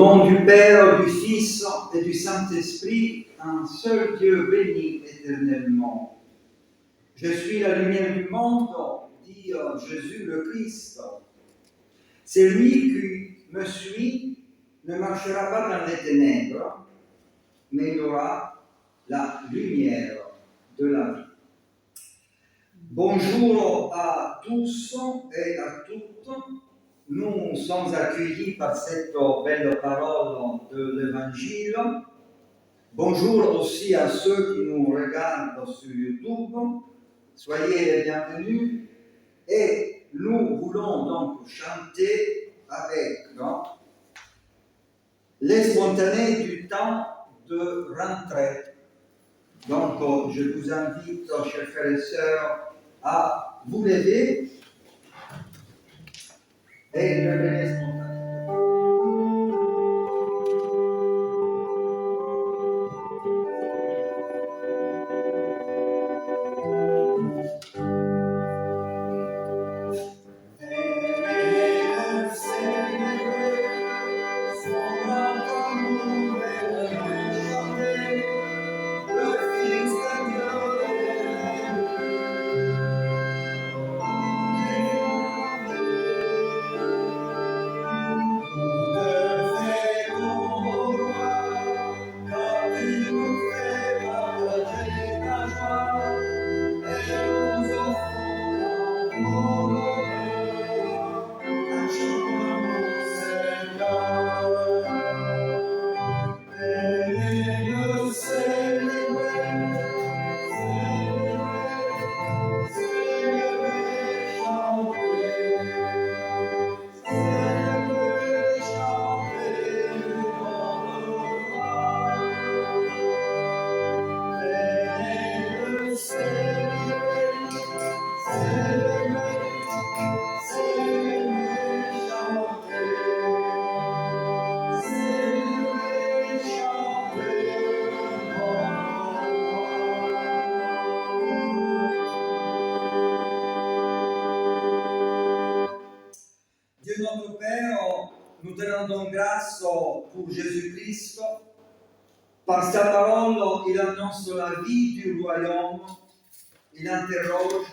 nom du Père, du Fils et du Saint-Esprit, un seul Dieu béni éternellement. Je suis la lumière du monde, dit Jésus le Christ. Celui qui me suit ne marchera pas dans les ténèbres, mais il aura la lumière de la vie. Bonjour à tous et à toutes. Nous sommes accueillis par cette belle parole de l'Évangile. Bonjour aussi à ceux qui nous regardent sur YouTube. Soyez les bienvenus. Et nous voulons donc chanter avec les spontanés du temps de rentrée. Donc, je vous invite, chers frères et sœurs, à vous lever et lever les spontanés. Dieu notre Père, nous te rendons grâce pour Jésus-Christ. Par sa parole, il annonce la vie du royaume, il interroge,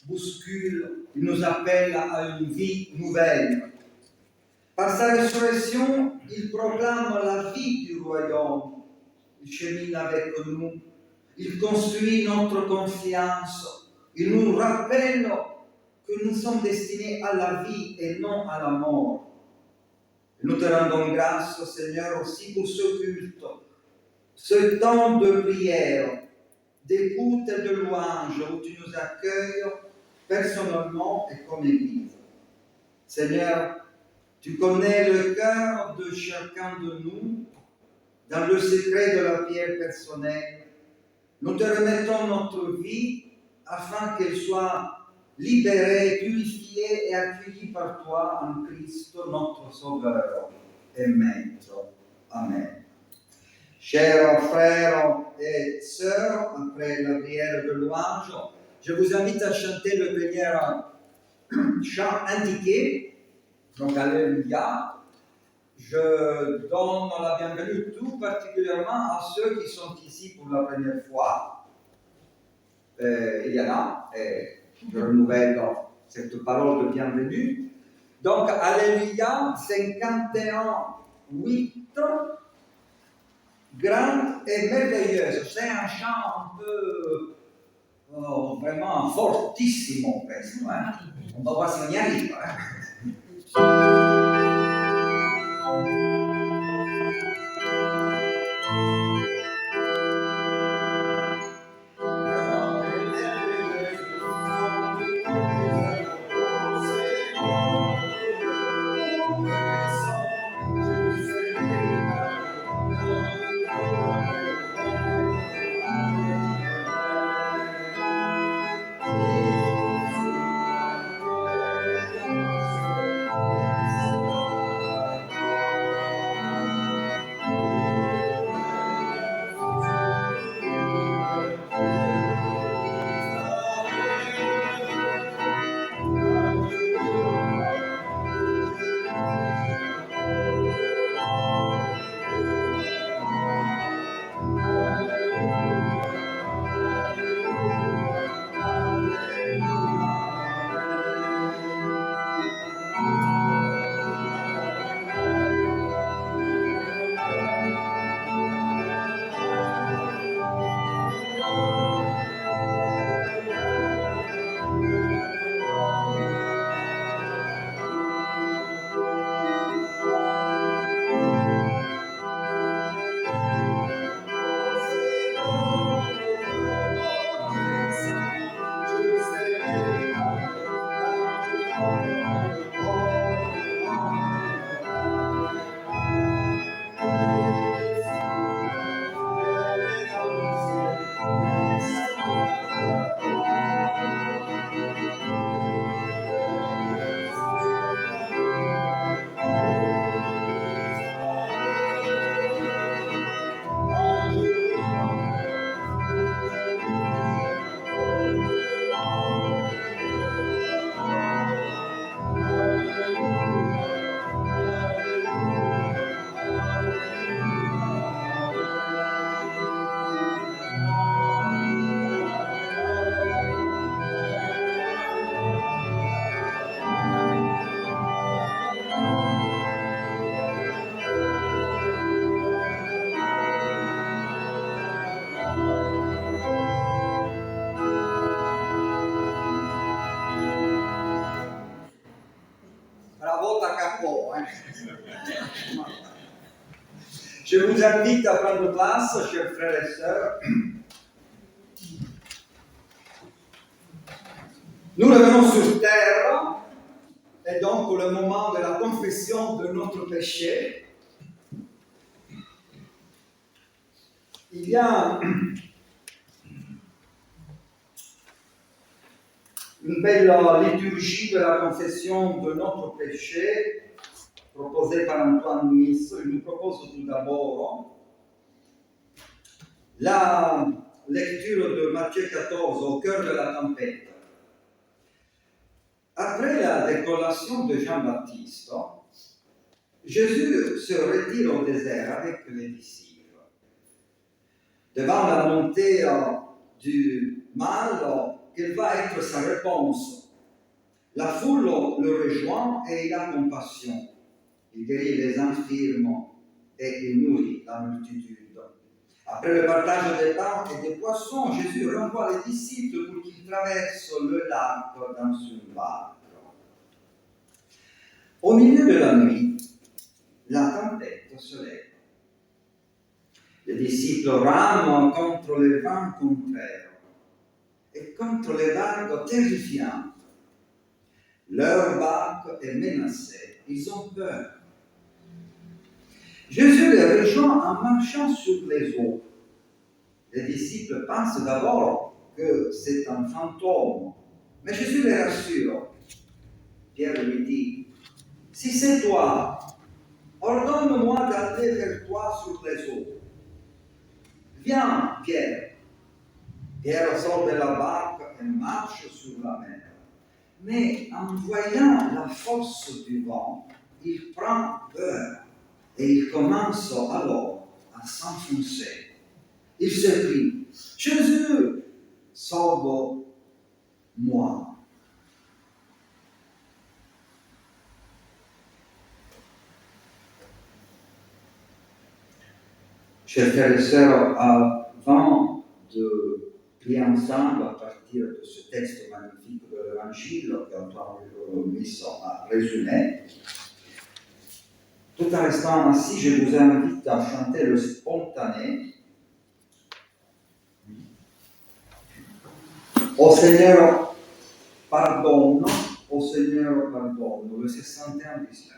bouscule, il nous appelle à une vie nouvelle. Par sa résurrection, il proclame la vie du royaume, il chemine avec nous, il construit notre confiance, il nous rappelle que nous sommes destinés à la vie et non à la mort. Nous te rendons grâce, Seigneur, aussi pour ce culte, ce temps de prière, d'écoute et de louange où tu nous accueilles personnellement et comme Église. Seigneur, tu connais le cœur de chacun de nous dans le secret de la prière personnelle. Nous te remettons notre vie afin qu'elle soit libérée, purifiée et accueillie par toi en Christ, notre Sauveur et Maître. Amen. Chers frères et sœurs, après la prière de louange, je vous invite à chanter le premier chant indiqué, donc Alléluia. Je donne la bienvenue tout particulièrement à ceux qui sont ici pour la première fois. Il y en a, et je renouvelle cette parole de bienvenue. Donc, Alléluia, 51-8, grande et merveilleuse. C'est un chant un peu, vraiment fortissimo, presque. Hein? On va voir si on y arrive. Hein? Je vous invite à prendre place, chers frères et sœurs. Nous revenons sur terre, et donc pour le moment de la confession de notre péché. Il y a une belle liturgie de la confession de notre péché proposée par Antoine Nuis. Il nous propose tout d'abord la lecture de Matthieu 14 au cœur de la tempête. Après la décollation de Jean-Baptiste, Jésus se retire au désert avec les disciples. Devant la montée du mal, quelle va être sa réponse? La foule le rejoint et il a compassion. Il guérit les infirmes et il nourrit la multitude. Après le partage des pains et des poissons, Jésus renvoie les disciples pour qu'ils traversent le lac dans une barque. Au milieu de la nuit, la tempête se lève. Les disciples rament contre les vents contraires et contre les vagues terrifiantes. Leur barque est menacée, ils ont peur. Jésus les rejoint en marchant sur les eaux. Les disciples pensent d'abord que c'est un fantôme, mais Jésus les rassure. Pierre lui dit, « Si c'est toi, ordonne-moi d'aller vers toi sur les eaux. » Viens, Pierre. Pierre sort de la barque et marche sur la mer. Mais en voyant la force du vent, il prend peur et il commence alors à s'enfoncer. Il s'écrie, « Jésus, sauve-moi. » Chers frères et sœurs, avant de prier ensemble à partir de ce texte magnifique de l'Évangile qu'Antoine Nuis a résumé, tout en restant assis, je vous invite à chanter le spontané. Au Seigneur, pardonne, au Seigneur, pardonne, le 61-19.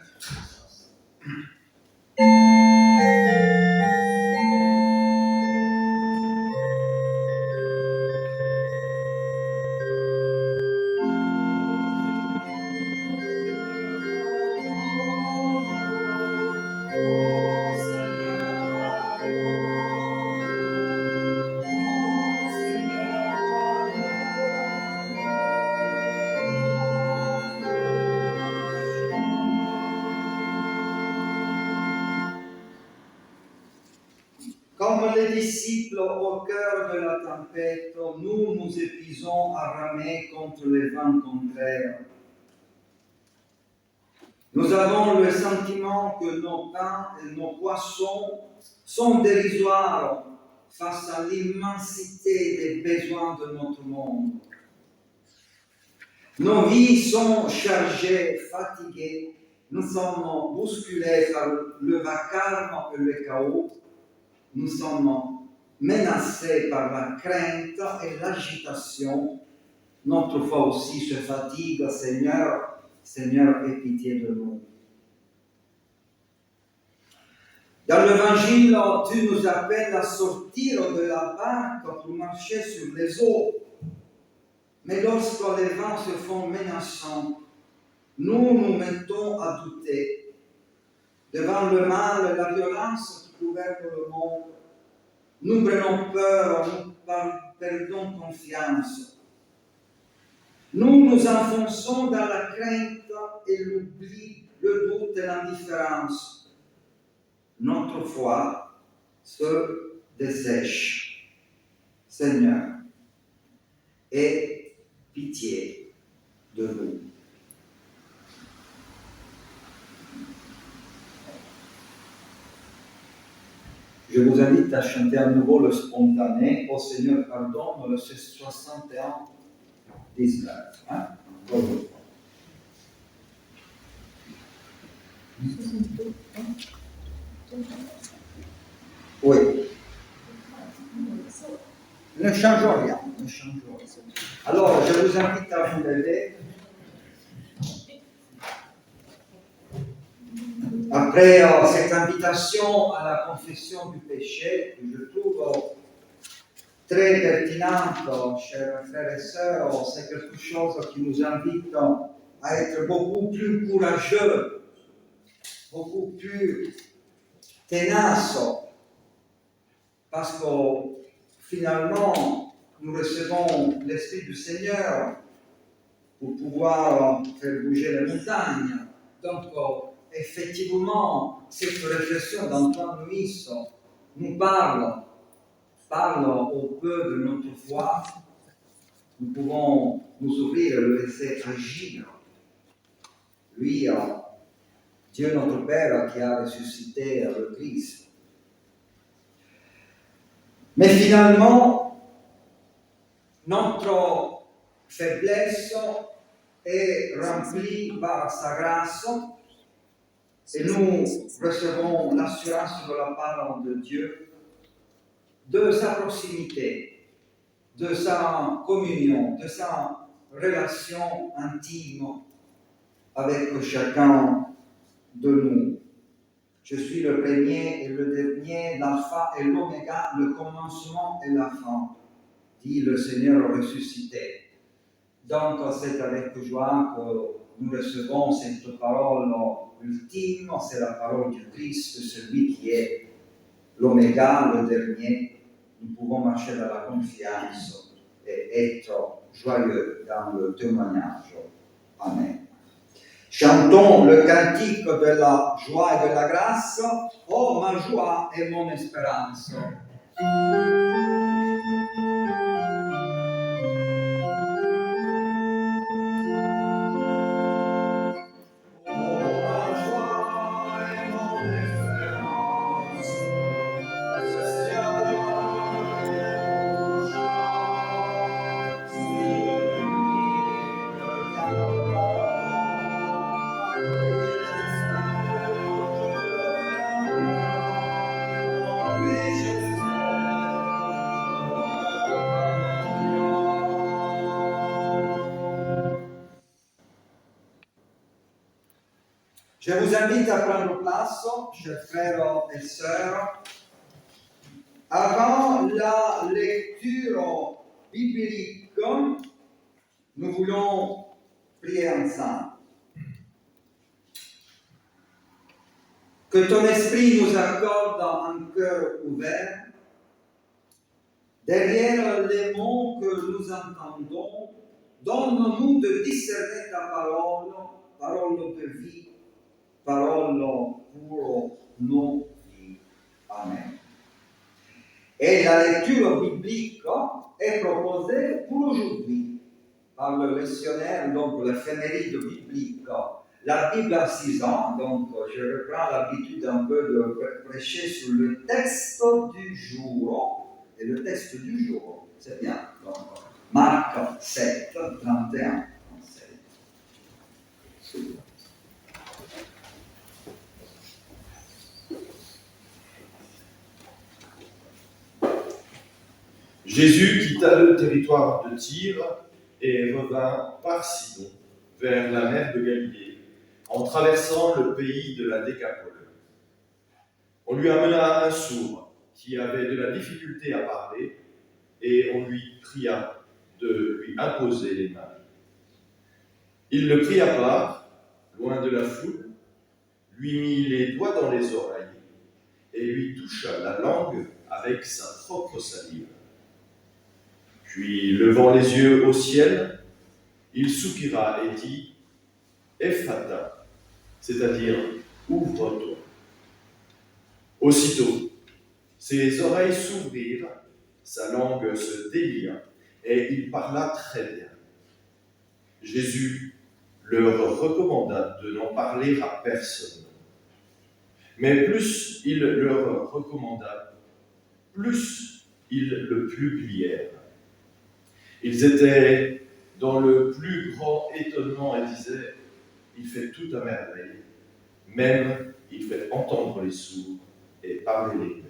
Comme les disciples au cœur de la tempête, nous nous épuisons à ramer contre les vents contraires. Nous avons le sentiment que nos pains et nos poissons sont dérisoires face à l'immensité des besoins de notre monde. Nos vies sont chargées, fatiguées, nous sommes bousculés par le vacarme et le chaos. Nous sommes menacés par la crainte et l'agitation. Notre foi aussi se fatigue. Seigneur, Seigneur, aie pitié de nous. Dans l'Évangile, tu nous appelles à sortir de la barque pour marcher sur les eaux. Mais lorsque les vents se font menaçants, nous nous mettons à douter. Devant le mal et la violence qui gouvernent le monde, nous prenons peur, nous perdons confiance. Nous nous enfonçons dans la crainte et l'oubli, le doute et l'indifférence. Notre foi se dessèche. Seigneur, aie pitié de nous. Je vous invite à chanter à nouveau le spontané. Au Seigneur, pardonne, le 61-19. Hein? Oui. Ne changeons rien. Ne changeons rien. Alors, je vous invite à vous lever. Après cette invitation à la confession du péché, que je trouve très pertinente, chers frères et sœurs, c'est quelque chose qui nous invite à être beaucoup plus courageux, beaucoup plus tenaces, parce que finalement, nous recevons l'Esprit du Seigneur pour pouvoir faire bouger les montagnes. Donc, effectivement, cette réflexion d'Antoine Nuis nous parle au peu de notre foi. Nous pouvons nous ouvrir et le laisser agir. Lui, Dieu notre Père qui a ressuscité le Christ. Mais finalement, notre faiblesse est remplie par sa grâce et nous recevons l'assurance de la part de Dieu, de sa proximité, de sa communion, de sa relation intime avec chacun de nous. Je suis le premier et le dernier, l'alpha et l'oméga, le commencement et la fin, dit le Seigneur ressuscité. Donc, c'est avec joie que nous recevons cette parole ultime, c'est la parole du Christ, celui qui est l'oméga, le dernier. Nous pouvons marcher dans la confiance et être joyeux dans le témoignage. Amen. Chantons le cantique de la joie et de la grâce. Oh, ma joie et mon espérance. Je vous invite à prendre place, chers frères et sœurs. Avant la lecture biblique, nous voulons prier ensemble. Que ton esprit nous accorde un cœur ouvert. Derrière les mots que nous entendons, donne-nous de discerner ta parole, parole de vie, parole pour nos vies. Amen. Et la lecture biblique est proposée pour aujourd'hui par le lectionnaire, donc l'éphéméride biblique. La Bible a 6 ans, donc je reprends l'habitude un peu de prêcher sur le texte du jour. Et le texte du jour, c'est bien. Donc, Marc 7, 31, 37. Jésus quitta le territoire de Tyr et revint par Sidon vers la mer de Galilée, en traversant le pays de la Décapole. On lui amena un sourd qui avait de la difficulté à parler, et on lui pria de lui imposer les mains. Il le prit à part, loin de la foule, lui mit les doigts dans les oreilles et lui toucha la langue avec sa propre salive. Puis, levant les yeux au ciel, il soupira et dit « Ephata », c'est-à-dire « ouvre-toi ». Aussitôt, ses oreilles s'ouvrirent, sa langue se délia, et il parla très bien. Jésus leur recommanda de n'en parler à personne. Mais plus il leur recommanda, plus ils le publièrent. Ils étaient dans le plus grand étonnement et disaient « Il fait tout à merveille ». Même, il fait entendre les sourds et parler les muets.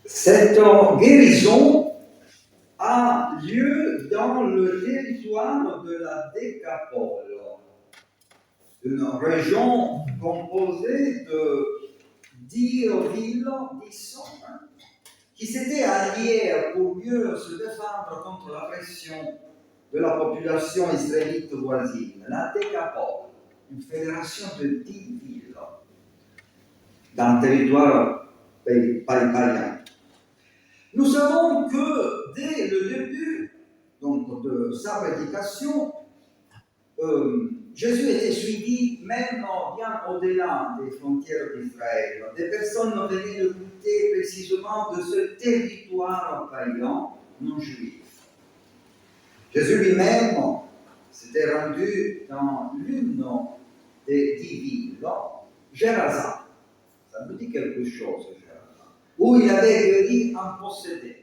Cette guérison a lieu dans le territoire de la Décapole, une région composée de 10 villes, 10 qui s'étaient alliées pour mieux se défendre contre la pression de la population israélite voisine. La Décapole, une fédération de 10 villes dans le territoire païen. Nous savons que dès le début donc, de sa prédication, Jésus était suivi même bien au-delà des frontières d'Israël. Des personnes venaient l'écouter précisément de ce territoire païen non juif. Jésus lui-même s'était rendu dans l'une des 10 villes, Géraza. Ça me dit quelque chose, Géraza, où il avait guéri un possédé.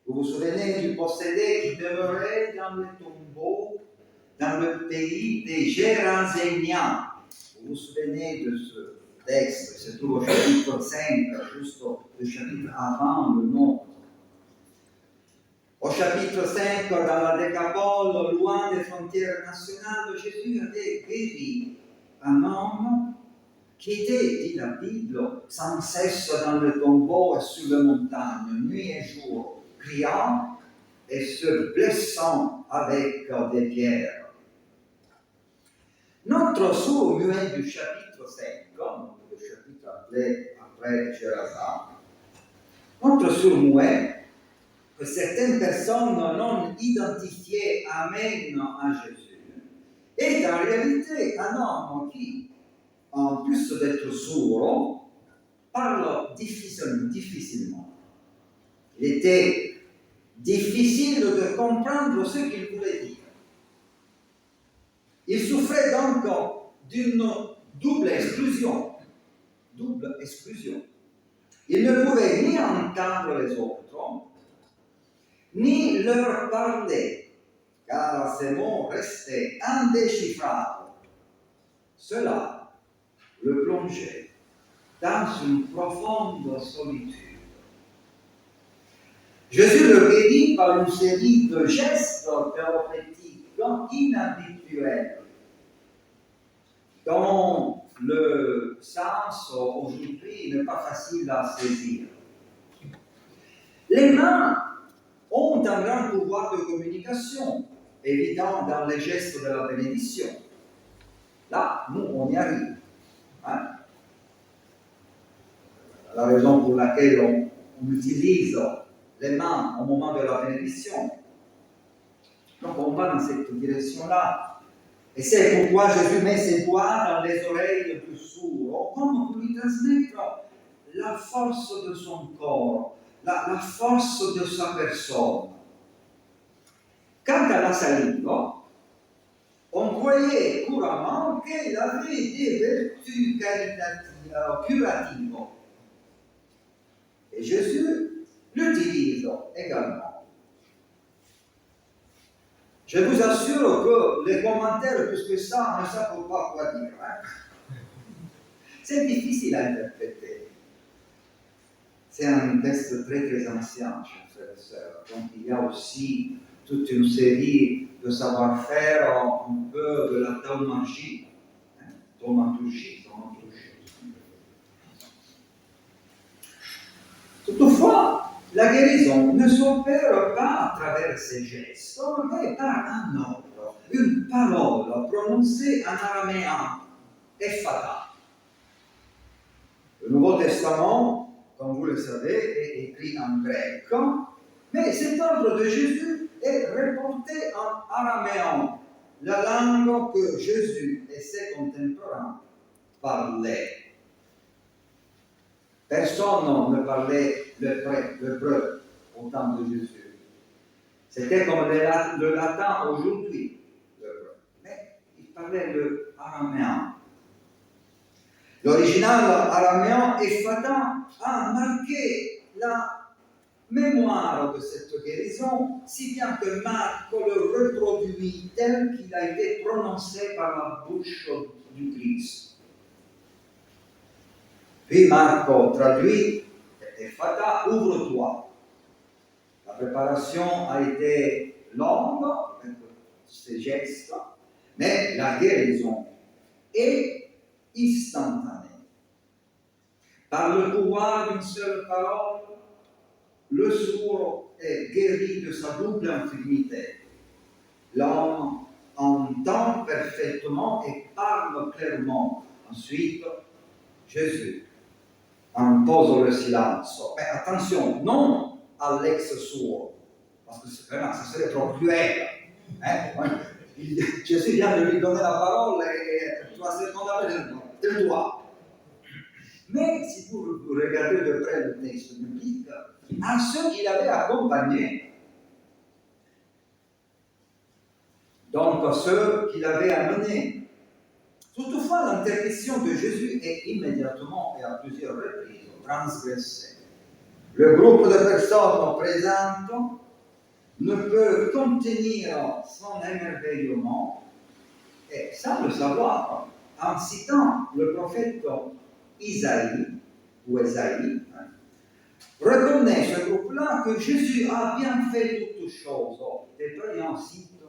Vous vous souvenez du possédé qui demeurait dans le tombeau dans le pays des Géraséniens. Vous vous souvenez de ce texte, c'est tout au chapitre 5, juste le chapitre avant le nôtre. Au chapitre 5, dans la Décapole, loin des frontières nationales, Jésus avait guéri un homme qui était, dit la Bible, sans cesse dans le tombeau et sur la montagne, nuit et jour, criant et se blessant avec des pierres. Notre sourd muet du chapitre 5, le chapitre après Géraza, notre sourd muet, que certaines personnes non identifiées amènent à Jésus, est en réalité un homme qui, en plus d'être sourd, parle difficilement. Il était difficile de comprendre ce qu'il voulait dire. Il souffrait donc d'une double exclusion. Il ne pouvait ni entendre les autres, ni leur parler, car ces mots restaient indéchiffrables. Cela le plongeait dans une profonde solitude. Jésus le guérit par une série de gestes thérapeutiques inhabituels. dont le sens aujourd'hui n'est pas facile à saisir. Les mains ont un grand pouvoir de communication, évident dans les gestes de la bénédiction. Là, nous, on y arrive. Hein? La raison pour laquelle on utilise les mains au moment de la bénédiction. Donc, on va dans cette direction-là. Et c'est pourquoi Jésus met ses doigts dans les oreilles du sourd, comme pour lui transmettre la force de son corps, la force de sa personne. Quant à la salive, on croyait couramment qu'elle avait des vertus curatives. Et Jésus l'utilise également. Je vous assure que les commentaires, plus que ça, ne savent pas quoi dire. Hein? C'est difficile à interpréter. C'est un texte très très ancien, chers frères et sœurs. Donc il y a aussi toute une série de savoir-faire, un peu de la thaumaturgie. Thaumaturgie. Toutefois, la guérison ne s'opère pas à travers ces gestes, mais par un ordre, une parole prononcée en araméen, ephata. Le Nouveau Testament, comme vous le savez, est écrit en grec, mais cet ordre de Jésus est reporté en araméen, la langue que Jésus et ses contemporains parlaient. Personne ne parlait l'hébreu au temps de Jésus. C'était comme le latin aujourd'hui, l'hébreu. Mais il parlait le araméen. L'original araméen Ephata a marqué la mémoire de cette guérison, si bien que Marc le reproduit tel qu'il a été prononcé par la bouche du Christ. Puis Marco traduit Ephata, ouvre-toi. La préparation a été longue, avec ces gestes, mais la guérison est instantanée. Par le pouvoir d'une seule parole, le sourd est guéri de sa double infirmité. L'homme entend parfaitement et parle clairement. Ensuite, Jésus impose le silence. Mais attention, non à l'ex-sourd, parce que ça serait trop cruel. Hein? Jésus vient de lui donner la parole et tu vas se condamner de toi. Mais si vous regardez de près le texte biblique, à ceux qui l'avaient accompagné, donc à ceux qui l'avaient amené. Toutefois, l'interdiction de Jésus est immédiatement et à plusieurs reprises transgressée. Le groupe de personnes présentes ne peut contenir son émerveillement, et sans le savoir, en citant le prophète Isaïe, reconnaît ce groupe-là que Jésus a bien fait toutes choses. Et puis on cite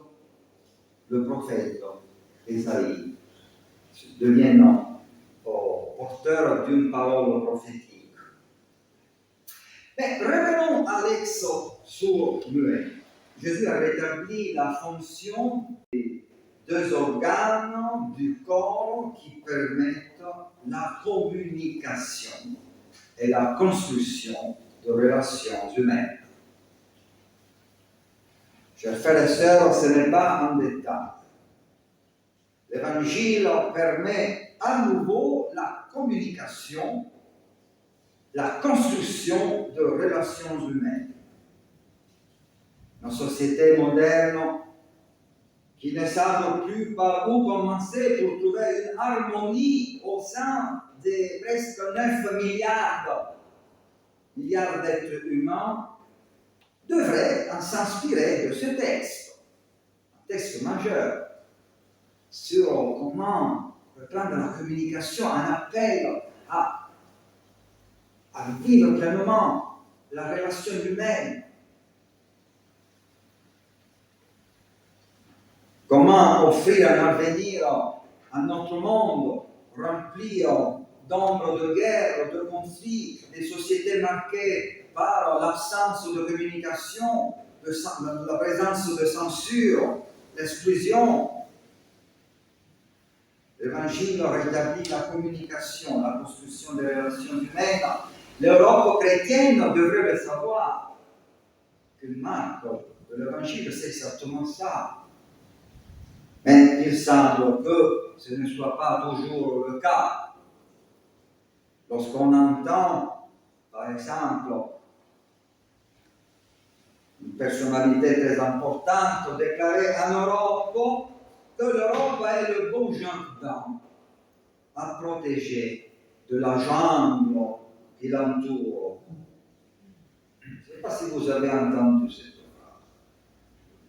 le prophète Isaïe, devenant porteur d'une parole prophétique. Mais revenons à l'ex-sourd-muet. Jésus a rétabli la fonction des deux organes du corps qui permettent la communication et la construction de relations humaines. Chers frères et sœurs, ce n'est pas un détail. L'Évangile permet à nouveau la communication, la construction de relations humaines. Nos sociétés modernes qui ne savent plus par où commencer pour trouver une harmonie au sein des presque 9 milliards d'êtres humains, devraient s'inspirer de ce texte, un texte majeur, sur comment reprendre la communication, un appel à vivre pleinement la relation humaine. Comment offrir un avenir à notre monde rempli d'ombres de guerre, de conflits, des sociétés marquées par l'absence de communication, la présence de censure, l'exclusion. L'Évangile rétablit la communication, la construction des relations humaines. L'Europe chrétienne devrait le savoir, que Marc de l'Évangile, c'est exactement ça. Mais il semble que ce ne soit pas toujours le cas. Lorsqu'on entend, par exemple, une personnalité très importante déclarer en Europe que l'Europe est le beau jardin à protéger de la jungle qui l'entoure. Je ne sais pas si vous avez entendu cette phrase.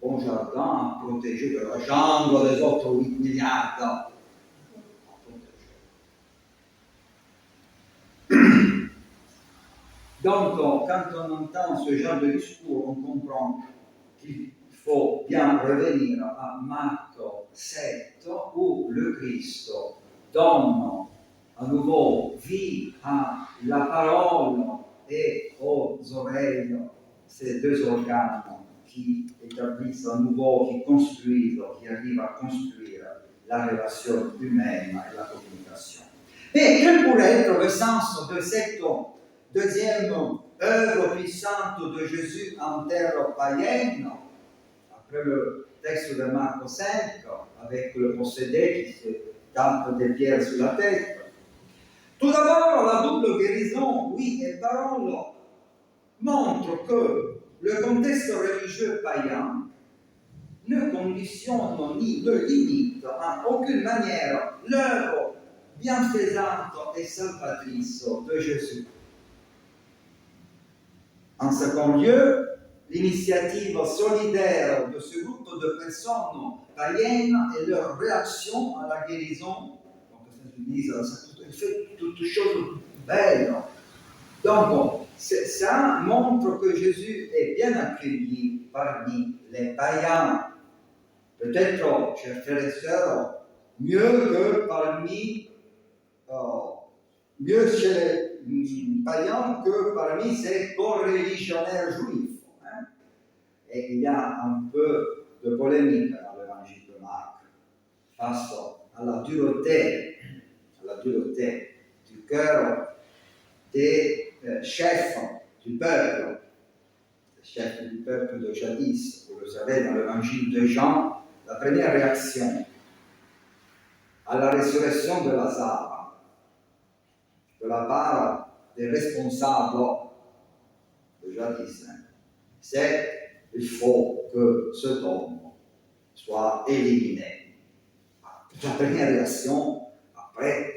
Bon jardin à protéger de la jungle des autres 8 milliards. Donc, quand on entend ce genre de discours, on comprend qu'il faut bien revenir à Marc 7, où le Christ donne à nouveau vie à la parole et aux oreilles, ces deux organes qui établissent à nouveau, qui construisent, qui arrivent à construire la relation humaine et la communication. Et quel pourrait être le sens de cette deuxième œuvre puissante de Jésus en terre païenne, après le texte de Marc 5, avec le possédé qui se tape des pierres sur la tête? Tout d'abord, la double guérison, oui et parole, montre que le contexte religieux païen ne conditionne ni ne limite en aucune manière l'œuvre bienfaisante et salvatrice de Jésus. En second lieu, l'initiative solidaire de ce groupe de personnes païennes et leur réaction à la guérison, donc ça fait toutes choses belles. Donc, ça montre que Jésus est bien accueilli parmi les païens. Peut-être, chers frères et sœurs, mieux que parmi, mieux chez les païens que parmi ces co-religionnaires juifs. Hein? Et il y a un peu de polémique dans l'évangile de Marc face à la dureté du cœur des chefs du peuple, les chefs du peuple de jadis. Vous le savez, dans l'évangile de Jean, la première réaction à la résurrection de Lazare, de la part des responsables de jadis, c'est il faut que cet homme soit éliminé. La première réaction, après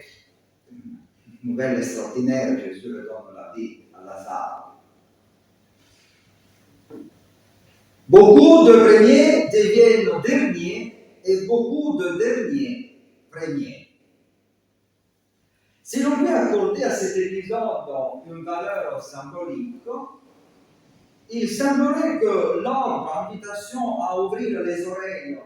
une nouvelle extraordinaire, Jésus redonne la vie à Lazare. Beaucoup de premiers deviennent derniers et beaucoup de derniers premiers. Si l'on peut accorder à cet épisode une valeur symbolique, il semblerait que leur invitation à ouvrir les oreilles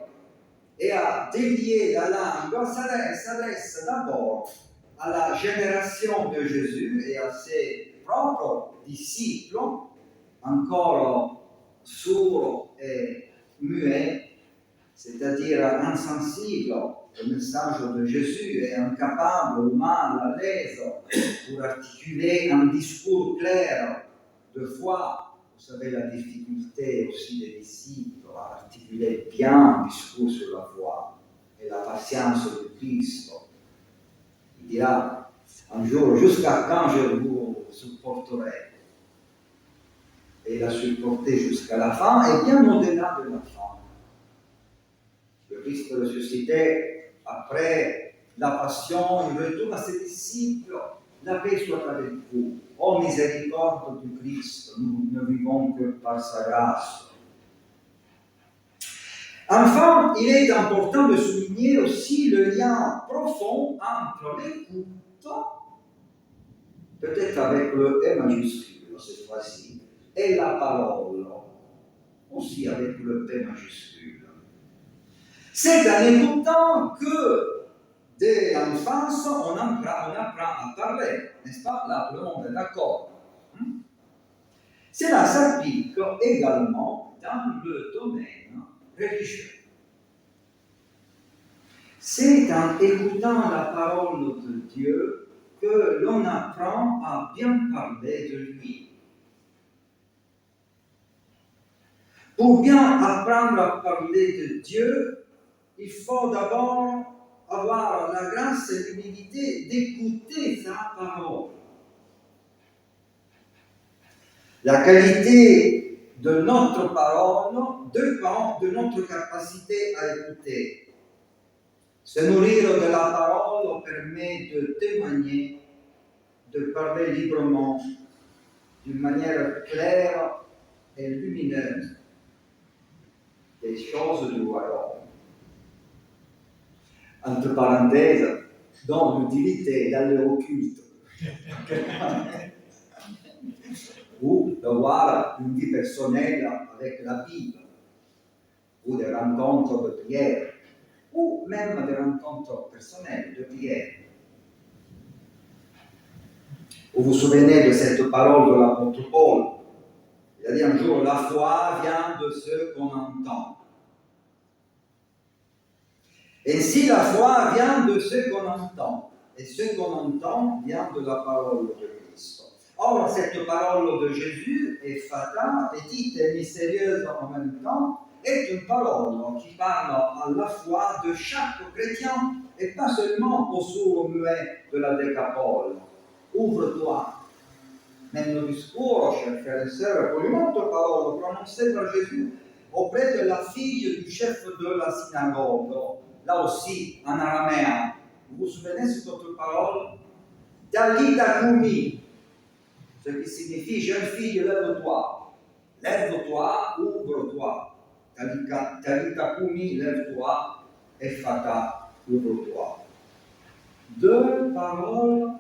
et à délier la langue s'adresse d'abord à la génération de Jésus et à ses propres disciples, encore sourds et muets, c'est-à-dire insensibles au message de Jésus et incapables ou mal à l'aise pour articuler un discours clair de foi. Vous savez la difficulté aussi des disciples à articuler bien un discours sur la foi et la patience de Christ. Il dira un jour, jusqu'à quand je vous supporterai? Et il a supporté jusqu'à la fin et bien au-delà de la fin. Le Christ ressuscité, après la passion, il retourne à ses disciples. La paix soit avec vous. Ô miséricorde du Christ, nous ne vivons que par sa grâce. Enfin, il est important de souligner aussi le lien profond entre l'écoute, peut-être avec le E majuscule cette fois-ci, et la parole, aussi avec le P majuscule. C'est en écoutant que dès l'enfance, on apprend à parler, n'est-ce pas? Là, tout le monde est d'accord. Cela s'applique également dans le domaine religieux. C'est en écoutant la parole de Dieu que l'on apprend à bien parler de lui. Pour bien apprendre à parler de Dieu, il faut d'abord avoir la grâce et l'humilité d'écouter sa parole. La qualité de notre parole dépend de notre capacité à écouter. Se nourrir de la parole permet de témoigner, de parler librement, d'une manière claire et lumineuse des choses du royaume. Entre parenthèses, dans l'utilité d'aller au culte. Ou d'avoir une vie personnelle avec la Bible, ou des rencontres de prière, ou même des rencontres personnelles de prière. Vous vous souvenez de cette parole de l'apôtre Paul? Il a dit un jour, la foi vient de ce qu'on entend. Et si la foi vient de ce qu'on entend, et ce qu'on entend vient de la parole de Christ. Or, cette parole de Jésus est fatale, petite et mystérieuse en même temps, est une parole qui parle à la fois de chaque chrétien et pas seulement aux sourds muets de la décapole. Ouvre-toi. Même le discours, chers frères et sœurs, pour une autre parole prononcée par Jésus auprès de la fille du chef de la synagogue, là aussi en araméen. Vous vous souvenez de cette autre parole? Talita Kumi, ce qui signifie jeune fille, lève-toi. Lève-toi, ouvre-toi. Talita Kumi, lève-toi. Ephata, ouvre-toi. Deux paroles,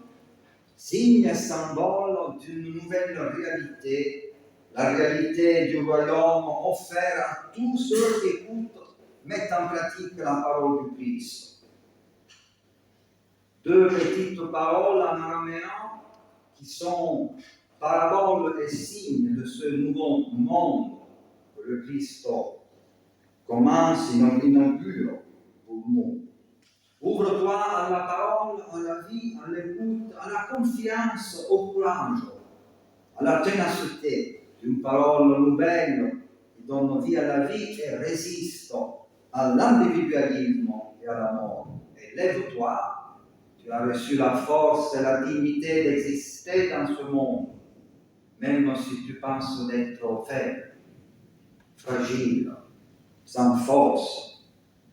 signe et symbole d'une nouvelle réalité, la réalité du royaume offert à tous ceux qui écoutent, mettent en pratique la parole du Christ. Deux petites paroles en araméen qui sont paraboles et signes de ce nouveau monde que le Christ commence, inaugure pour nous. Ouvre-toi à la parole, à la vie, à l'écoute, à la confiance, au courage, à la ténacité d'une parole nouvelle qui donne vie à la vie et résiste à l'individualisme et à la mort. Et lève-toi. Tu as reçu la force et la dignité d'exister dans ce monde, même si tu penses d'être faible, fragile, sans force,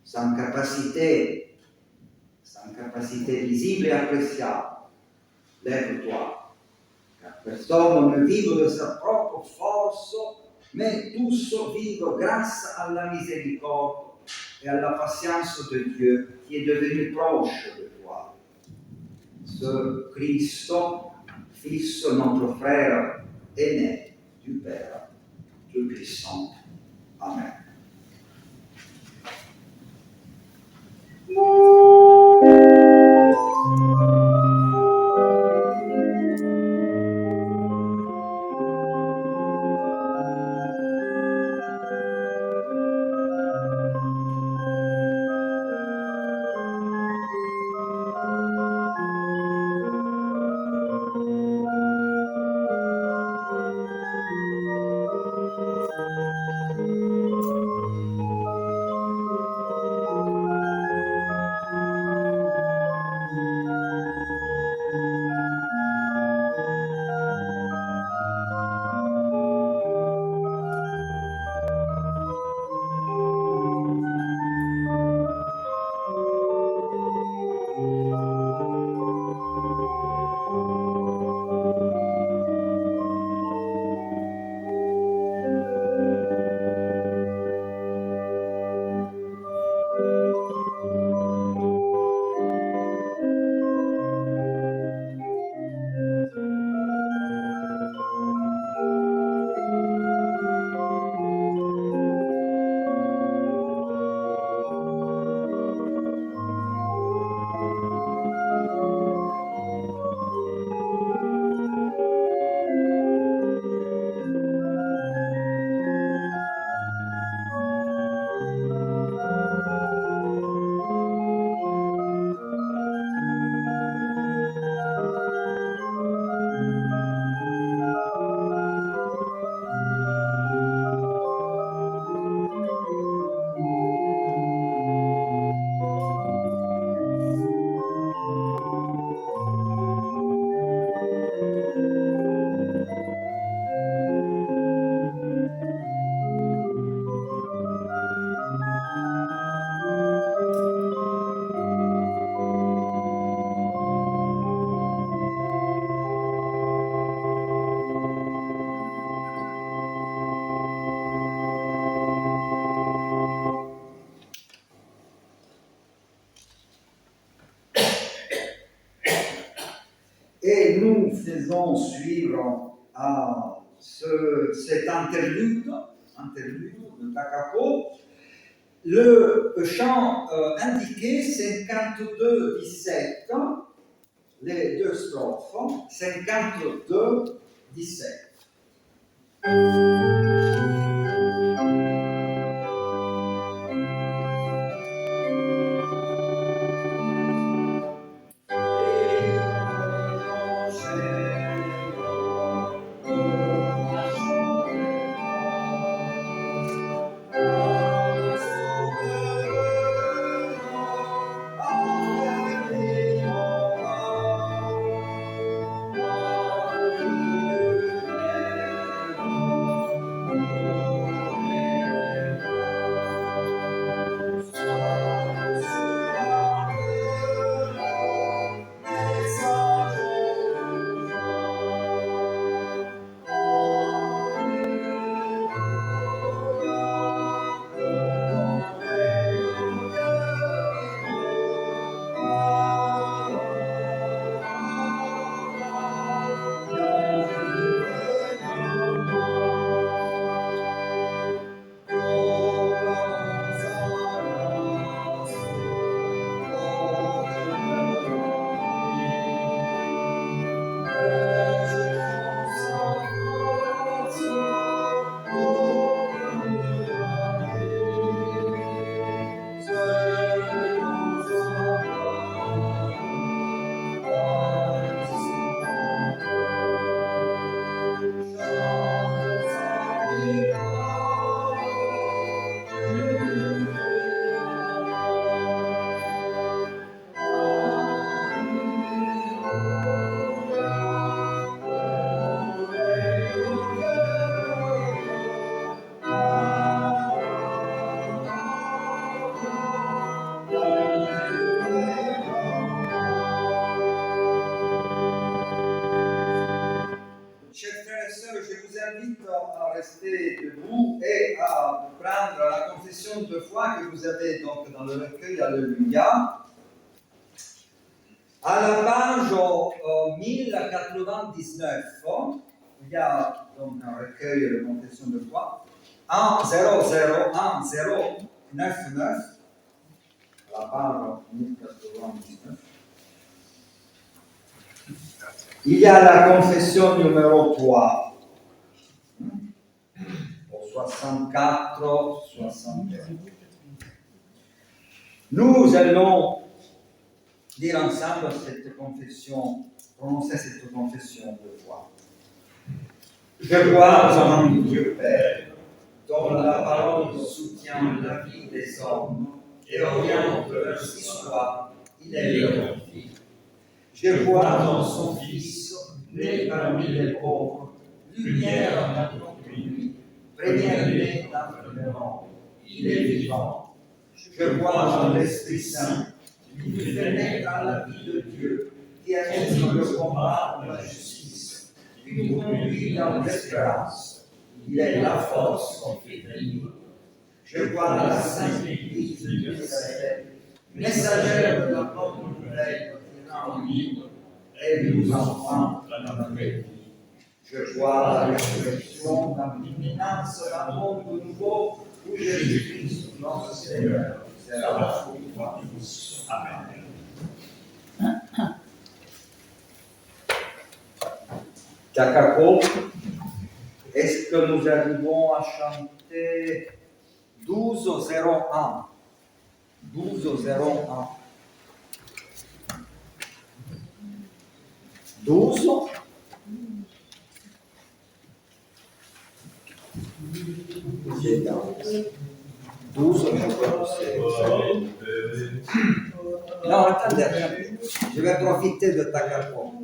sans capacité visible et appréciable. Lève-toi, car personne ne vive de sa propre force, mais tous vivent grâce à la miséricorde et à la patience de Dieu qui est devenu proche de toi. Ce Christ, Fils, notre frère aîné du Père Tout-Puissant. Amen. nous faisons suivre à cette interlude de Takapo, le chant indiqué 52-17, les deux strophes, 52-17. Chers frères et sœurs, je vous invite à rester debout et à prendre la confession de foi que vous avez donc dans le recueil Alléluia. À la page 1099, il y a donc un recueil de confession de foi 1099, à la page 1099. Il y a la confession numéro 3, au 64, 61. Nous allons dire ensemble cette confession, prononcer cette confession de foi. Je crois en Dieu Père, dont la parole soutient la vie des hommes et oriente leur histoire. Il est leur Fils. Je crois dans son Fils, né parmi les pauvres, lumière dans notre nuit, premier-né dans le monde. Il est vivant. Je crois dans l'Esprit Saint, qui nous fait naître à la vie de Dieu, qui anime le combat de la justice, qui nous conduit dans l'espérance. Il est la force qui fait vivre. Je crois dans la Sainte Église universelle, messagère de la bonne nouvelle qui rend libre et nous enfants de la vraie vie. Je crois à la résurrection, dans l'imminence d'un monde nouveau où Jésus-Christ, notre Seigneur, sera pour tous. Amen. Takapo, est-ce que nous arrivons à chanter 1201? 1201. 12. C'est 12, non, attendez. Je vais profiter de Takapo,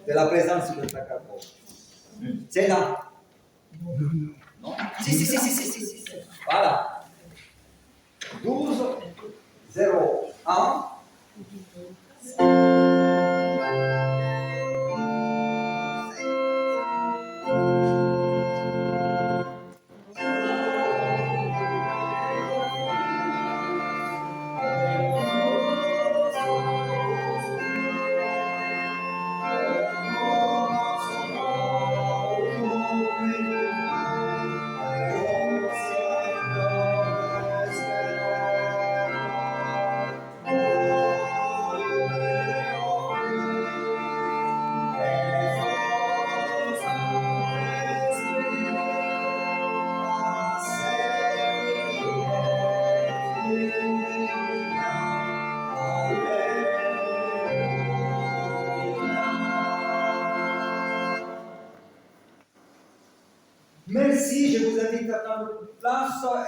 de la présence de Takapo. C'est là. Non? Si. Voilà. 12, 0, 1.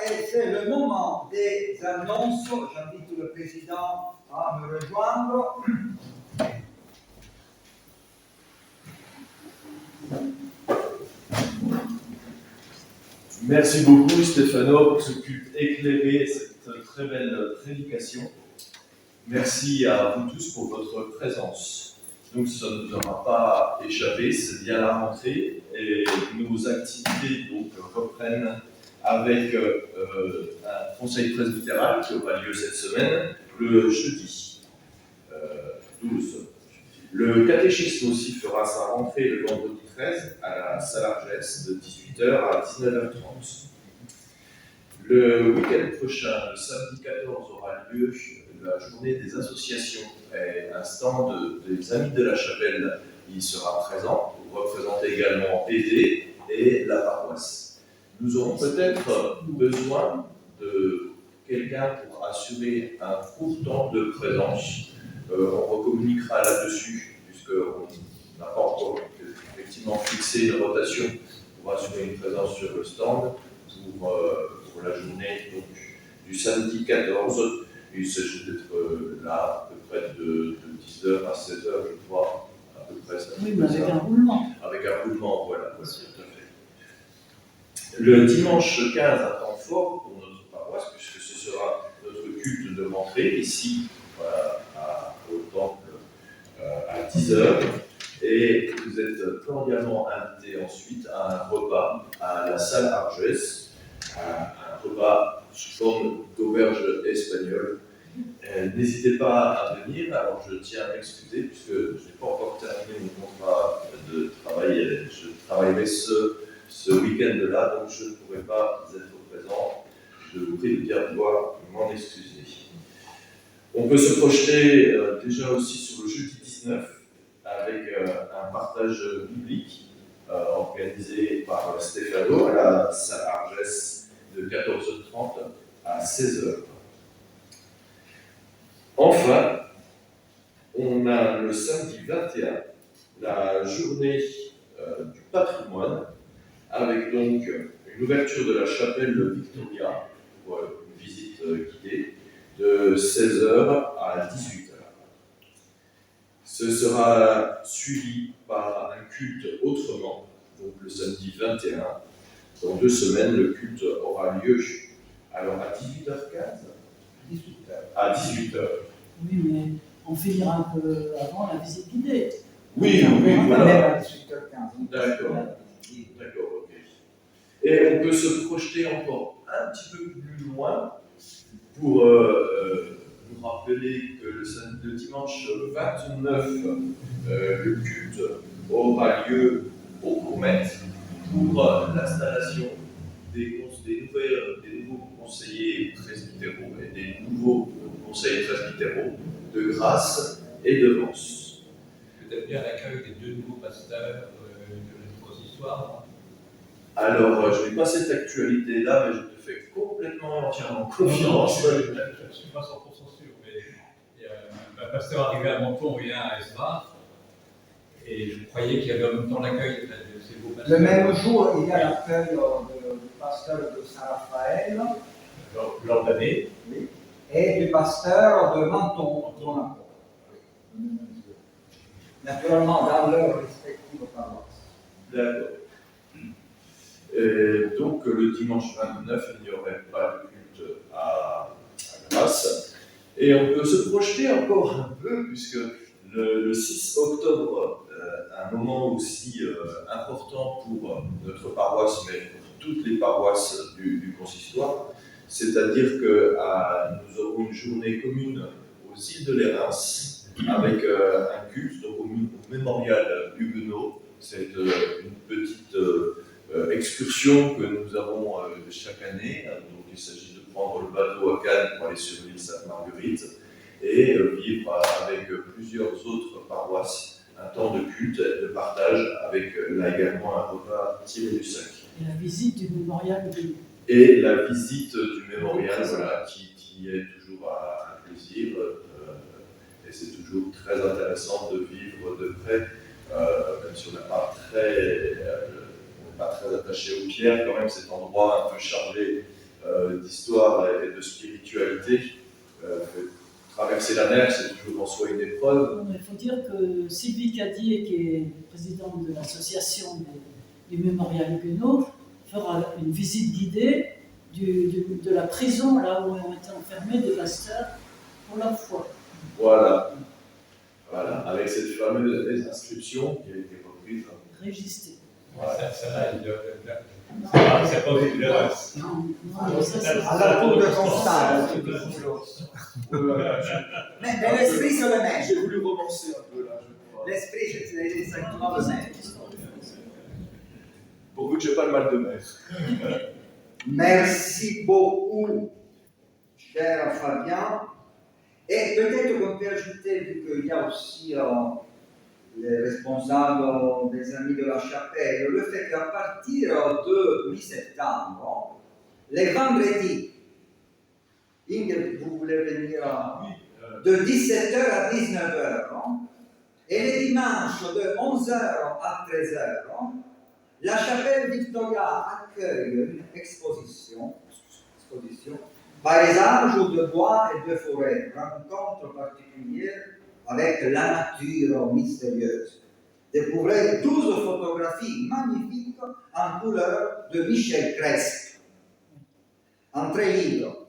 et c'est le moment des annonces. J'invite le président à me rejoindre. Merci beaucoup Stéphano pour ce culte éclairé et cette très belle prédication. Merci à vous tous pour votre présence. Donc ça ne nous aura pas échappé, c'est bien la rentrée et nos activités donc reprennent avec un conseil presbytéral qui aura lieu cette semaine, le jeudi 12. Le catéchisme aussi fera sa rentrée le vendredi 13 à la salle Argès de 18h à 19h30. Le week-end prochain, le samedi 14, aura lieu la journée des associations et un stand des Amis de la Chapelle y sera présent pour représenter également Aidé et la paroisse. Nous aurons peut-être besoin de quelqu'un pour assurer un court temps de présence. On recommuniquera là-dessus, puisqu'on n'a pas encore effectivement fixé une rotation pour assurer une présence sur le stand pour la journée donc, du samedi 14. Il s'agit d'être là à peu près de 10h à 16h, je crois, à peu près. Ça oui, mais avec un roulement. Avec un roulement, voilà, tout à fait. Le dimanche 15, un temps fort pour notre paroisse, puisque ce sera notre culte de rentrée, ici, au temple, à 10h. Et vous êtes cordialement invités ensuite à un repas à la salle Argès, un repas sous forme d'auberge espagnole. N'hésitez pas à venir. Alors je tiens à m'excuser puisque je n'ai pas encore terminé mon contrat de travail. Je travaillerai ce week-end-là, donc je ne pourrai pas être présent. Je vous prie de bien vouloir m'en excuser. On peut se projeter déjà aussi sur le jeudi 19 avec un partage biblique organisé par Stéphano à la salle Argès de 14h30 à 16h. Enfin, on a le samedi 21, la journée du patrimoine, avec donc une ouverture de la chapelle Victoria pour une visite guidée de 16h à 18h. Ce sera suivi par un culte autrement, donc le samedi 21. Dans 2 semaines, le culte aura lieu alors à 18h15. À 18h. Oui, mais on finira un peu avant la visite guidée. Oui, voilà. Même à 18h15. D'accord, ok. Et on peut se projeter encore un petit peu plus loin pour nous rappeler que le dimanche 29, le culte aura lieu au Courmette pour l'installation des nouveaux conseillers presbytéraux et des nouveaux conseillers presbytéraux de Grasse et de Vence. Peut-être bien l'accueil des 2 nouveaux pasteurs de consistoire. Alors, je n'ai pas cette actualité-là, mais je te fais complètement et entièrement confiance. Je ne suis pas 100% sûr, mais il y a un pasteur arrivé à Menton et un à Esdras, et je croyais qu'il y avait en même temps l'accueil de ces beaux pasteurs. Le même jour, il y a l'accueil du pasteur de Saint-Raphaël. Lors d'année. Oui. Et du pasteur de Menton. Naturellement, dans leur respective paroisse. D'accord. Donc, le dimanche 29, il n'y aurait pas de culte à Grasse. Et on peut se projeter encore un peu, puisque le 6 octobre, un moment aussi important pour notre paroisse, mais pour toutes les paroisses du consistoire, c'est-à-dire que nous aurons une journée commune aux îles de l'Érins, avec un culte donc au mémorial huguenot. C'est une petite excursion que nous avons chaque année. Donc il s'agit de prendre le bateau à Cannes pour aller sur l'île Sainte-Marguerite et vivre avec plusieurs autres paroisses un temps de culte, de partage, avec là également un repas tiré du sac. Et la visite du mémorial de... Et la visite du mémorial, voilà, qui est toujours un plaisir. Et c'est toujours très intéressant de vivre de près, même si on n'est pas très attaché aux pierres, quand même cet endroit un peu chargé d'histoire et de spiritualité. Traverser la mer, c'est toujours en soi une épreuve. Il faut dire que Sylvie Cadier, qui est présidente de l'association du Mémorial Huguenot, fera une visite guidée de la prison, là où ont été enfermés des pasteurs pour leur foi. Voilà. Voilà, avec cette fameuse inscription qui a été reprise. Régisté. Voilà. C'est pas une erreur. Non, ça, c'est- À la tour de Constance. Mais l'esprit c'est le même. J'ai voulu romancer un peu là, je crois. L'esprit c'est exactement le même. Pourvu que j'ai pas le mal de mer. Merci beaucoup, cher Fabien. Et peut-être qu'on peut ajouter, vu qu'il y a aussi les responsables des Amis de la Chapelle, le fait qu'à partir de mi-septembre, les vendredis, Inge, vous voulez venir de 17h à 19h, et les dimanches de 11h à 13h, la Chapelle Victoria accueille une exposition Paysages de bois et de forêt, rencontre particulière avec la nature mystérieuse. Découvrez 12 photographies magnifiques en couleur de Michel Cresque. Entrée libre.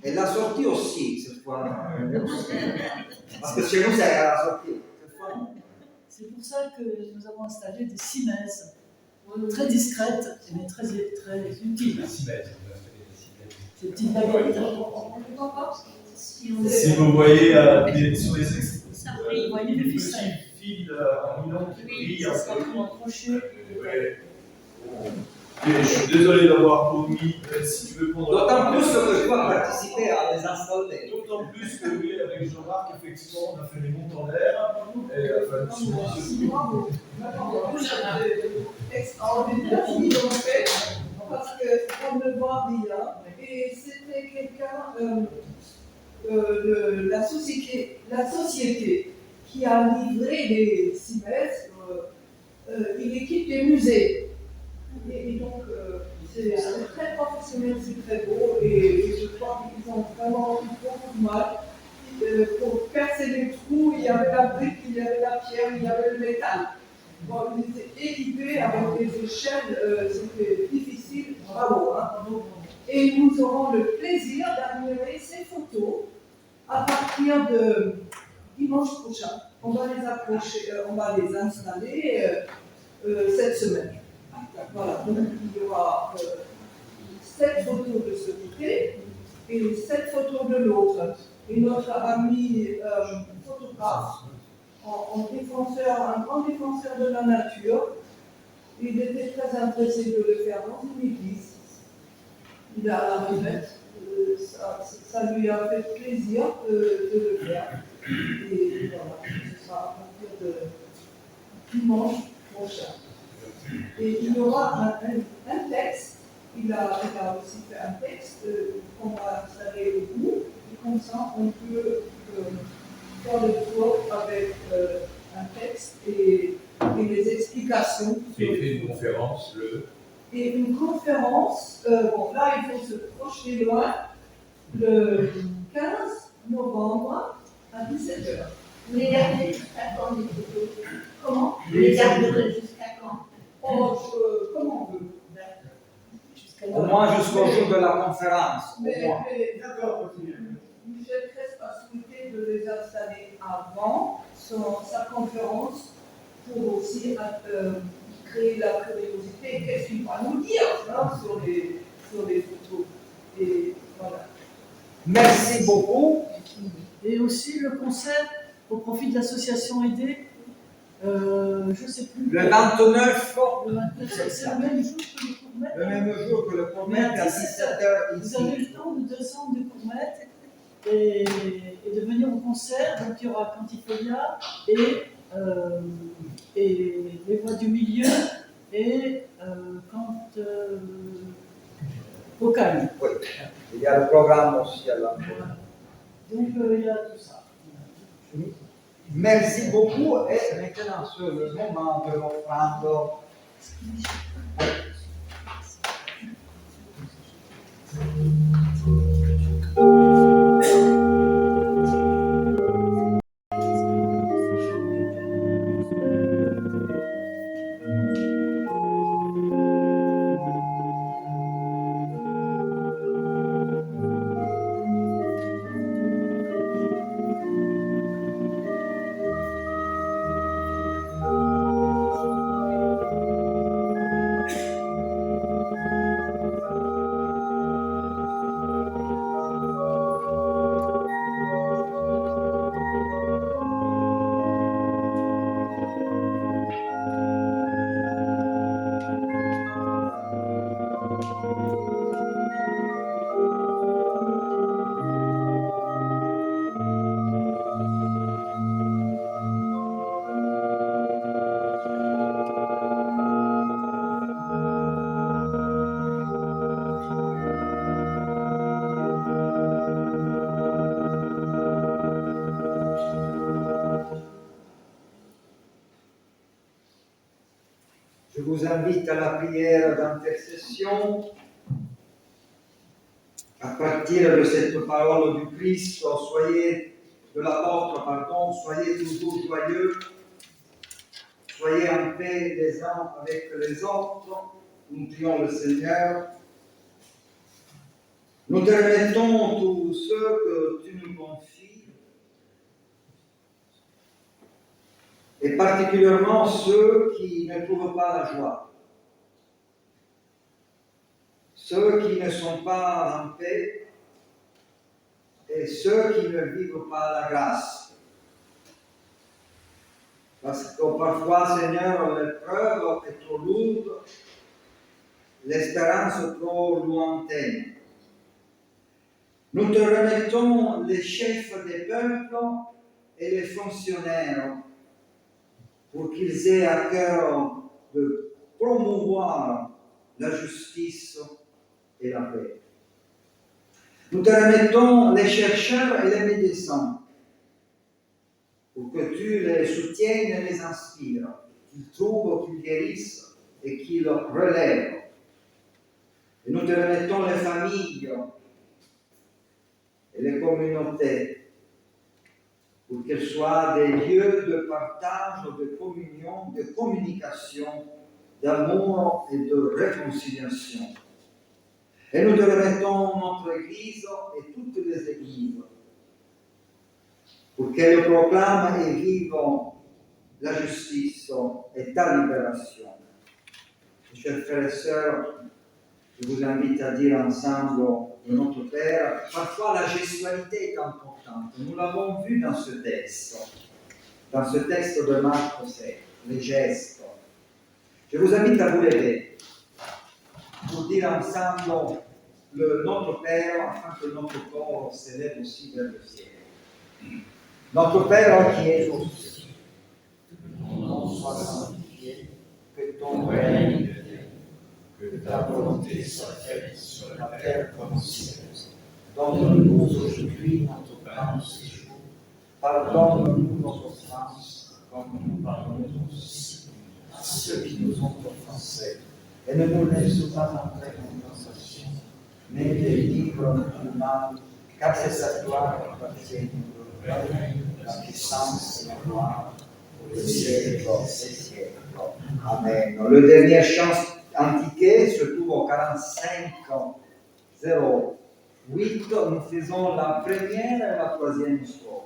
Et la sortie aussi, cette fois. Parce que chez nous, c'est à la sortie. Cette fois, non. C'est pour ça que nous avons installé des cimaises très discrètes, mais très utiles. Ces petites baguettes. Si vous voyez sur les Vous voyez les ficelles. fils en nylon qui brillent Ça sera un peu. pour accrocher. Ouais. Je suis désolé d'avoir omis, si tu veux prendre. D'autant plus que je dois participer à les installer. D'autant plus que oui, avec Jean-Marc, effectivement, on a fait les montes en l'air. Et enfin, extraordinaire ce qu'ils ont fait, parce qu'on le voit bien. Et c'était quelqu'un, la société qui a livré les cimaises, il équipe des musées. Et donc, c'est très professionnel, c'est très beau, et je crois qu'ils ont vraiment eu beaucoup de mal. Pour percer les trous, il y avait la brique, il y avait la pierre, il y avait le métal. Bon, ils étaient équipés avec des échelles, c'était difficile, bravo. Hein. Et nous aurons le plaisir d'admirer ces photos à partir de dimanche prochain. On va les accrocher, on va les installer cette semaine. Voilà, donc il y aura 7 photos de ce côté et 7 photos de l'autre. Et notre ami photographe, un grand défenseur de la nature, il était très intéressé de le faire dans une église. Il a la retraite, ça lui a fait plaisir de le faire. Et voilà, ce sera à partir de dimanche prochain. Et il y aura un texte, il a aussi fait un texte qu'on va installer au bout, et comme ça on peut faire le tour avec un texte et les explications. Et il fait une conférence Et une conférence, bon là il faut se projeter loin, le 15 novembre à 17h. Vous les gardez jusqu'à quand les photos? Comment? Vous les garderez jusqu'à quand? Comment on veut. Au moins jusqu'au jour de la conférence. Au moins. D'accord, Michel Cresque a souhaité de les installer avant sa conférence pour aussi créer la curiosité. Qu'est-ce qu'il va nous dire sur les photos? Et voilà. Merci beaucoup. Et aussi le concert au profit de l'association aidée. Je ne sais plus. Le 29, Le 29, c'est le même jour que le court-maître. le même jour que le premier, à 17h Vous avez ici. le temps de descendre du court-maître et de venir au concert. Donc il y aura Cantifolia et les voix du milieu et vocal. Oui. Il y a le programme aussi à la Voilà. Donc il y a tout ça. Merci beaucoup. Et maintenant, sur le moment de l'offrande. vous invite à la prière d'intercession. À partir de cette parole du Christ, de l'apôtre, soyez toujours joyeux, soyez en paix les uns avec les autres. Nous prions le Seigneur. Nous te remettons tous ceux que tu nous confies, et particulièrement ceux qui ne trouvent pas la joie, ceux qui ne sont pas en paix et ceux qui ne vivent pas la grâce. Parce que parfois, Seigneur, l'épreuve est trop lourde, l'espérance trop lointaine. Nous te remettons les chefs des peuples et les fonctionnaires pour qu'ils aient à cœur de promouvoir la justice et la paix. Nous te remettons les chercheurs et les médecins pour que tu les soutiennes et les inspires, qu'ils trouvent, qu'ils guérissent et qu'ils relèvent. Et nous te remettons les familles et les communautés pour qu'elles soient des lieux de partage, de communion, de communication, d'amour et de réconciliation. Et nous te remettons notre Église et toutes les Églises pour qu'elles proclament et vivent la justice et ta libération. Chers frères et sœurs, je vous invite à dire ensemble de notre Père. Parfois la gestualité est importante. Nous l'avons vu dans ce texte de Marc 7, les gestes. Je vous invite à vous lever pour dire ensemble le Notre Père, afin que notre corps s'élève aussi vers le ciel. Notre Père qui es aux cieux, que ton nom soit sanctifié, que ton règne vienne, que ta volonté soit faite sur la terre comme au ciel. Donne-nous aujourd'hui notre pain de ce jour. Pardonne-nous nos offenses, comme nous pardonnons aussi à ceux qui nous ont offensés. Et ne nous laisse pas entrer en tentation, mais délivre-nous du mal, car c'est à toi qu'appartient le règne, la puissance et la gloire, pour le siècle des siècles. Amen. Le dernier chant antiqué se trouve au 45-08. Nous faisons la première et la troisième strophe.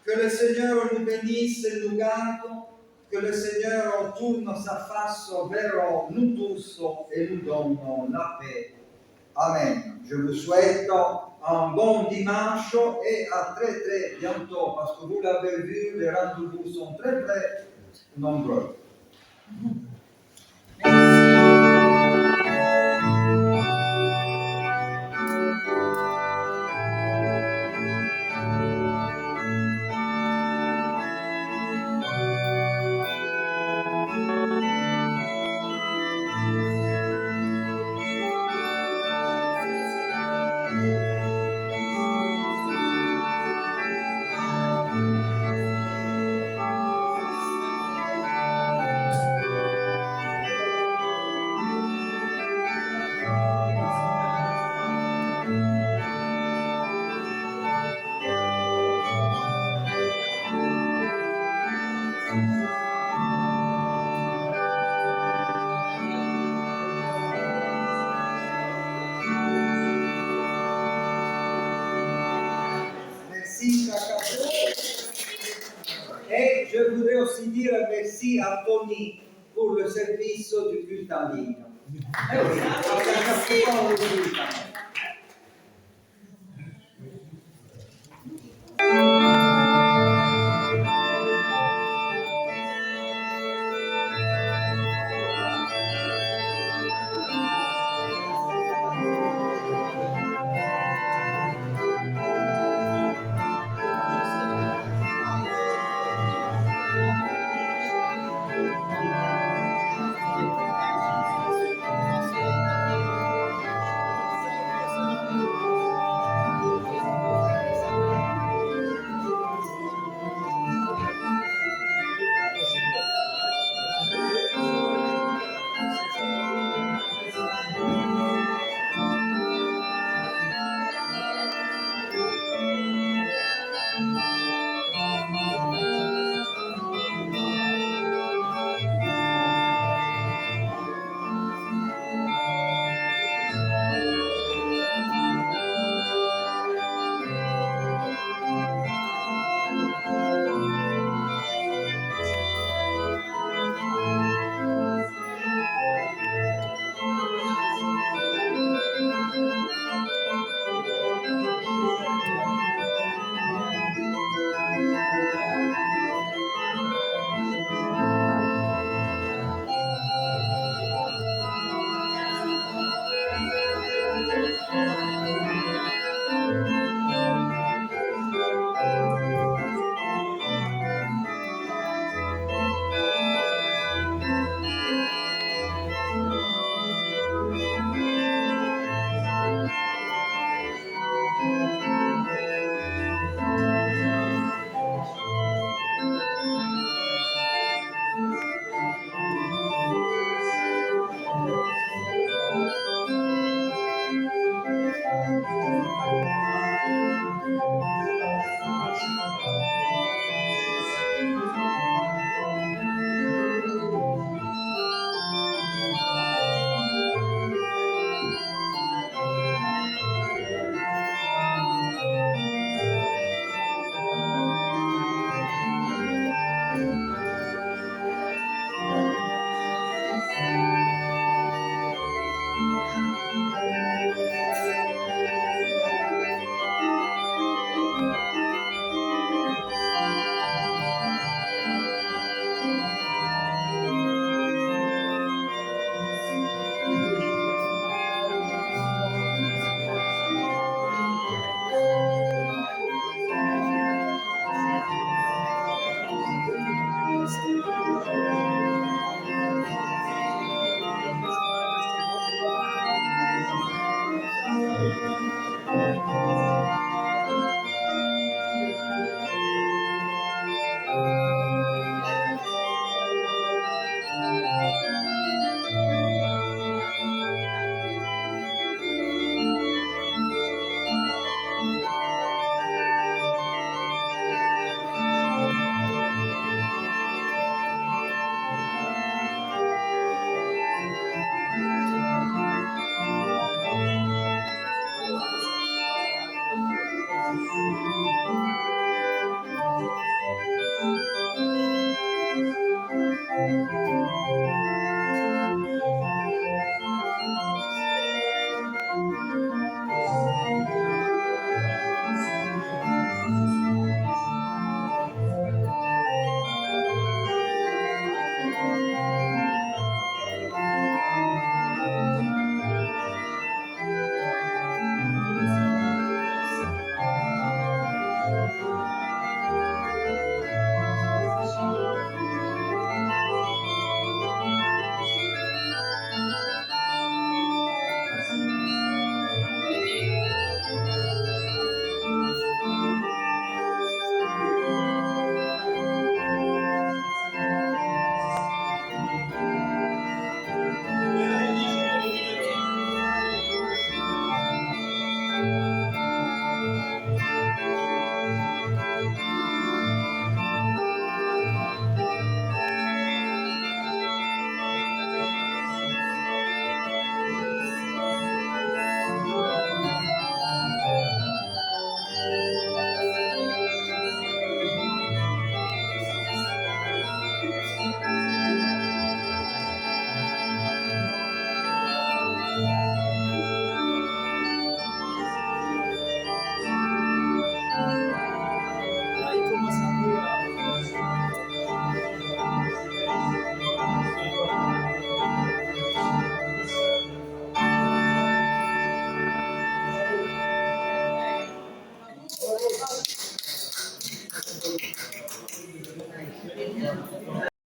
Que le Seigneur nous bénisse et nous garde, que le Seigneur tourne sa face vers nous tous et nous donne la paix. Amen. Je vous souhaite un bon dimanche et à très très bientôt parce que vous l'avez vu, les rendez-vous sont très très nombreux. Merci Jacopo. Et je voudrais aussi dire merci à Tony pour le service du culte en ligne. Eh oui, parce qu'à chaque fois, on le dit.